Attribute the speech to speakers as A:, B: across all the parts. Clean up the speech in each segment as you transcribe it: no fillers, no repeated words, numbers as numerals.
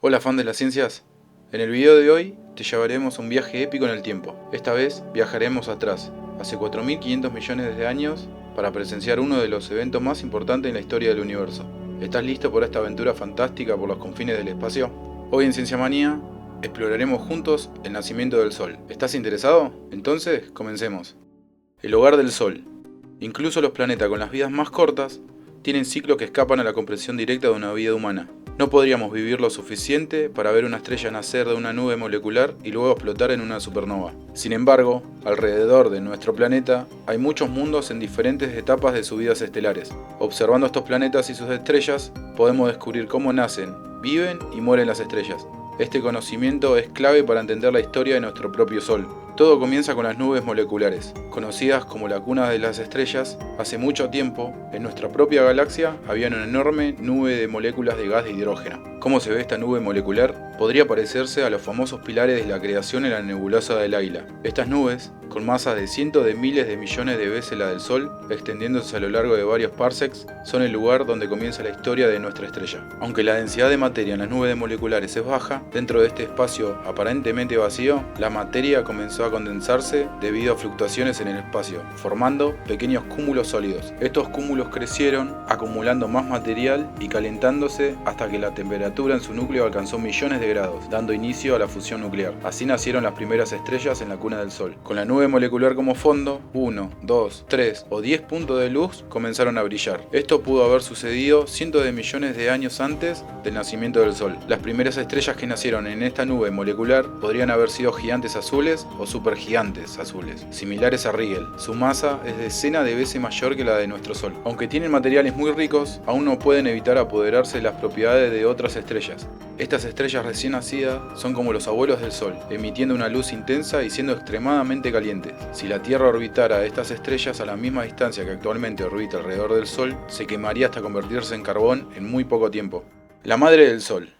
A: Hola fan de las ciencias, en el video de hoy te llevaremos a un viaje épico en el tiempo. Esta vez viajaremos atrás, hace 4.500 millones de años, para presenciar uno de los eventos más importantes en la historia del universo. ¿Estás listo por esta aventura fantástica por los confines del espacio? Hoy en Ciencia Manía exploraremos juntos el nacimiento del Sol. ¿Estás interesado? Entonces, comencemos. El hogar del Sol. Incluso los planetas con las vidas más cortas tienen ciclos que escapan a la comprensión directa de una vida humana. No podríamos vivir lo suficiente para ver una estrella nacer de una nube molecular y luego explotar en una supernova. Sin embargo, alrededor de nuestro planeta hay muchos mundos en diferentes etapas de sus vidas estelares. Observando estos planetas y sus estrellas, podemos descubrir cómo nacen, viven y mueren las estrellas. Este conocimiento es clave para entender la historia de nuestro propio Sol. Todo comienza con las nubes moleculares, conocidas como la cuna de las estrellas. Hace mucho tiempo, en nuestra propia galaxia, había una enorme nube de moléculas de gas de hidrógeno. ¿Cómo se ve esta nube molecular? Podría parecerse a los famosos pilares de la creación en la nebulosa del Águila. Estas nubes, con masas de cientos de miles de millones de veces la del Sol, extendiéndose a lo largo de varios parsecs, son el lugar donde comienza la historia de nuestra estrella. Aunque la densidad de materia en las nubes moleculares es baja, dentro de este espacio aparentemente vacío, la materia comenzó a condensarse debido a fluctuaciones en el espacio, formando pequeños cúmulos sólidos. Estos cúmulos crecieron, acumulando más material y calentándose hasta que la temperatura en su núcleo alcanzó millones de grados, dando inicio a la fusión nuclear. Así nacieron las primeras estrellas en la cuna del Sol. Con la nube molecular como fondo, 1, 2, 3 o 10 puntos de luz comenzaron a brillar. Esto pudo haber sucedido cientos de millones de años antes del nacimiento del Sol. Las primeras estrellas que nacieron en esta nube molecular podrían haber sido gigantes azules o supergigantes azules, similares a Rigel. Su masa es decenas de veces mayor que la de nuestro Sol. Aunque tienen materiales muy ricos, aún no pueden evitar apoderarse de las propiedades de otras estrellas. Estas estrellas recién nacidas son como los abuelos del Sol, emitiendo una luz intensa y siendo extremadamente calientes. Si la Tierra orbitara a estas estrellas a la misma distancia que actualmente orbita alrededor del Sol, se quemaría hasta convertirse en carbón en muy poco tiempo. La madre del Sol.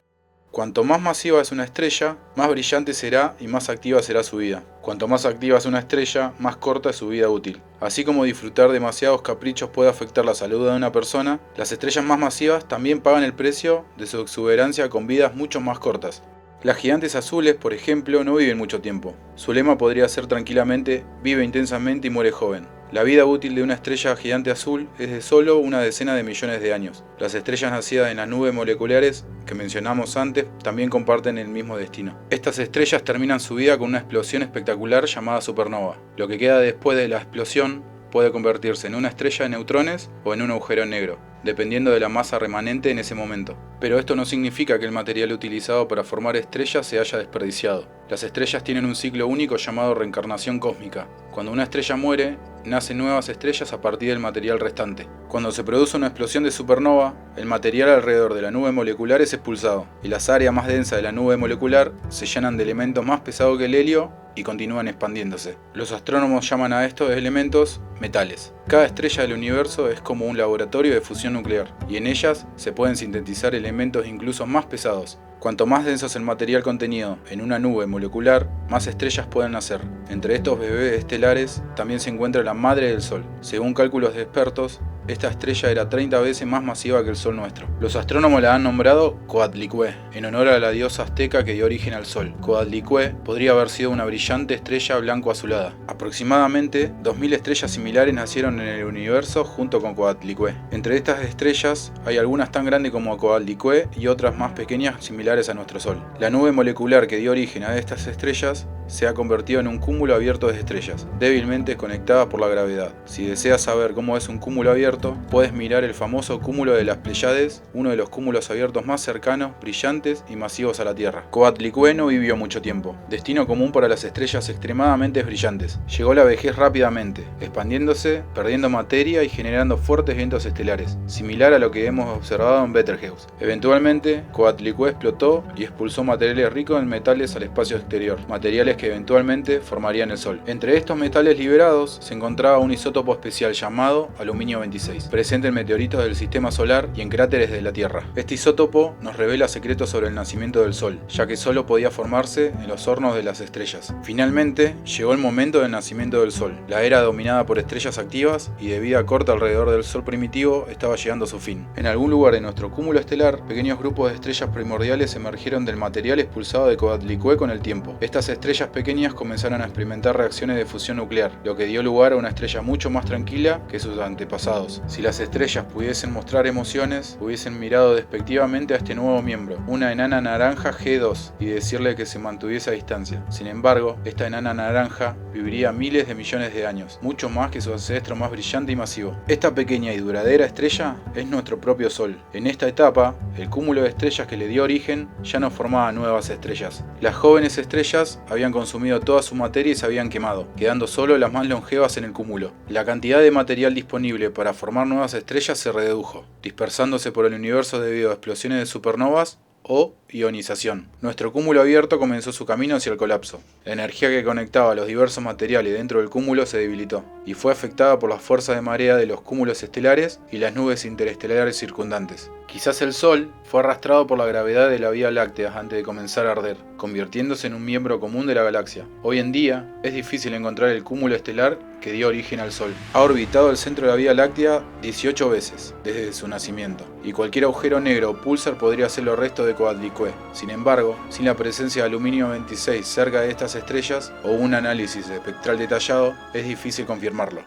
A: Cuanto más masiva es una estrella, más brillante será y más activa será su vida. Cuanto más activa es una estrella, más corta es su vida útil. Así como disfrutar demasiados caprichos puede afectar la salud de una persona, las estrellas más masivas también pagan el precio de su exuberancia con vidas mucho más cortas. Las gigantes azules, por ejemplo, no viven mucho tiempo. Su lema podría ser tranquilamente: vive intensamente y muere joven. La vida útil de una estrella gigante azul es de solo una decena de millones de años. Las estrellas nacidas en las nubes moleculares que mencionamos antes también comparten el mismo destino. Estas estrellas terminan su vida con una explosión espectacular llamada supernova. Lo que queda después de la explosión puede convertirse en una estrella de neutrones o en un agujero negro, dependiendo de la masa remanente en ese momento. Pero esto no significa que el material utilizado para formar estrellas se haya desperdiciado. Las estrellas tienen un ciclo único llamado reencarnación cósmica. Cuando una estrella muere, nacen nuevas estrellas a partir del material restante. Cuando se produce una explosión de supernova, el material alrededor de la nube molecular es expulsado, y las áreas más densas de la nube molecular se llenan de elementos más pesados que el helio y continúan expandiéndose. Los astrónomos llaman a estos elementos metales. Cada estrella del universo es como un laboratorio de fusión nuclear, y en ellas se pueden sintetizar elementos incluso más pesados. Cuanto más denso es el material contenido en una nube molecular, más estrellas pueden nacer. Entre estos bebés estelares también se encuentra la madre del Sol. Según cálculos de expertos, esta estrella era 30 veces más masiva que el Sol nuestro. Los astrónomos la han nombrado Coatlicue, en honor a la diosa azteca que dio origen al Sol. Coatlicue podría haber sido una brillante estrella blanco-azulada. Aproximadamente 2000 estrellas similares nacieron en el universo junto con Coatlicue. Entre estas estrellas hay algunas tan grandes como Coatlicue y otras más pequeñas similares a nuestro Sol. La nube molecular que dio origen a estas estrellas se ha convertido en un cúmulo abierto de estrellas, débilmente conectadas por la gravedad. Si deseas saber cómo es un cúmulo abierto, puedes mirar el famoso cúmulo de las Pléyades, uno de los cúmulos abiertos más cercanos, brillantes y masivos a la Tierra. Coatlicue no vivió mucho tiempo, destino común para las estrellas extremadamente brillantes. Llegó la vejez rápidamente, expandiéndose, perdiendo materia y generando fuertes vientos estelares, similar a lo que hemos observado en Betelgeuse. Eventualmente, Coatlicue explotó y expulsó materiales ricos en metales al espacio exterior, materiales metales que eventualmente formarían el Sol. Entre estos metales liberados se encontraba un isótopo especial llamado aluminio 26, presente en meteoritos del sistema solar y en cráteres de la Tierra. Este isótopo nos revela secretos sobre el nacimiento del Sol, ya que solo podía formarse en los hornos de las estrellas. Finalmente, llegó el momento del nacimiento del Sol. La era dominada por estrellas activas y de vida corta alrededor del Sol primitivo estaba llegando a su fin. En algún lugar de nuestro cúmulo estelar, pequeños grupos de estrellas primordiales emergieron del material expulsado de Coatlicue con el tiempo. Estas estrellas pequeñas comenzaron a experimentar reacciones de fusión nuclear, lo que dio lugar a una estrella mucho más tranquila que sus antepasados. Si las estrellas pudiesen mostrar emociones, hubiesen mirado despectivamente a este nuevo miembro, una enana naranja G2, y decirle que se mantuviese a distancia. Sin embargo, esta enana naranja viviría miles de millones de años, mucho más que su ancestro más brillante y masivo. Esta pequeña y duradera estrella es nuestro propio Sol. En esta etapa, el cúmulo de estrellas que le dio origen ya no formaba nuevas estrellas. Las jóvenes estrellas habían consumido toda su materia y se habían quemado, quedando solo las más longevas en el cúmulo. La cantidad de material disponible para formar nuevas estrellas se redujo, dispersándose por el universo debido a explosiones de supernovas o ionización. Nuestro cúmulo abierto comenzó su camino hacia el colapso. La energía que conectaba los diversos materiales dentro del cúmulo se debilitó y fue afectada por las fuerzas de marea de los cúmulos estelares y las nubes interestelares circundantes. Quizás el Sol fue arrastrado por la gravedad de la Vía Láctea antes de comenzar a arder, convirtiéndose en un miembro común de la galaxia. Hoy en día es difícil encontrar el cúmulo estelar que dio origen al Sol. Ha orbitado el centro de la Vía Láctea 18 veces desde su nacimiento, y cualquier agujero negro o púlsar podría ser los restos de Coatlicue. Sin embargo, sin la presencia de aluminio 26 cerca de estas estrellas o un análisis espectral detallado, es difícil confirmarlo.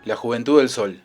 A: La juventud del Sol.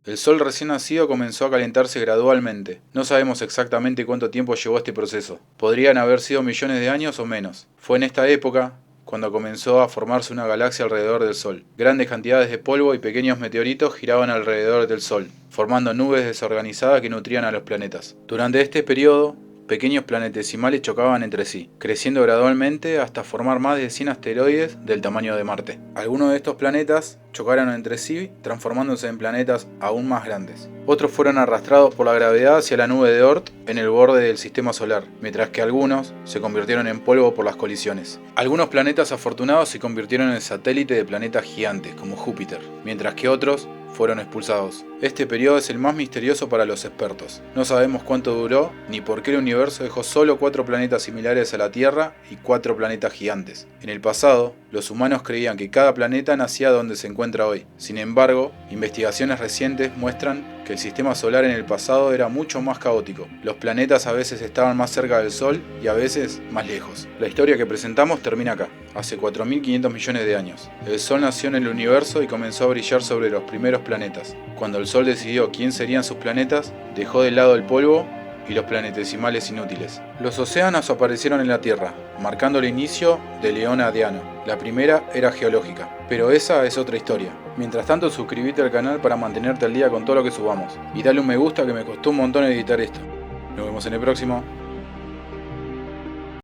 A: El Sol recién nacido comenzó a calentarse gradualmente. No sabemos exactamente cuánto tiempo llevó este proceso. Podrían haber sido millones de años o menos. Fue en esta época cuando comenzó a formarse una galaxia alrededor del Sol. Grandes cantidades de polvo y pequeños meteoritos giraban alrededor del Sol, formando nubes desorganizadas que nutrían a los planetas. Durante este periodo, pequeños planetesimales chocaban entre sí, creciendo gradualmente hasta formar más de 100 asteroides del tamaño de Marte. Algunos de estos planetas chocaron entre sí, transformándose en planetas aún más grandes. Otros fueron arrastrados por la gravedad hacia la nube de Oort en el borde del sistema solar, mientras que algunos se convirtieron en polvo por las colisiones. Algunos planetas afortunados se convirtieron en satélite de planetas gigantes, como Júpiter, mientras que otros fueron expulsados. Este periodo es el más misterioso para los expertos. No sabemos cuánto duró, ni por qué el universo dejó solo 4 planetas similares a la Tierra y 4 planetas gigantes. En el pasado, los humanos creían que cada planeta nacía donde se encuentra hoy. Sin embargo, investigaciones recientes muestran que el sistema solar en el pasado era mucho más caótico. Los planetas a veces estaban más cerca del Sol y a veces más lejos. La historia que presentamos termina acá, hace 4.500 millones de años. El Sol nació en el universo y comenzó a brillar sobre los primeros planetas. Cuando el Sol decidió quién serían sus planetas, dejó de lado el polvo y los planetesimales inútiles. Los océanos aparecieron en la Tierra, marcando el inicio del Eón Adiano. La primera era geológica, pero esa es otra historia. Mientras tanto, suscríbete al canal para mantenerte al día con todo lo que subamos. Y dale un me gusta que me costó un montón editar esto. Nos vemos en el próximo.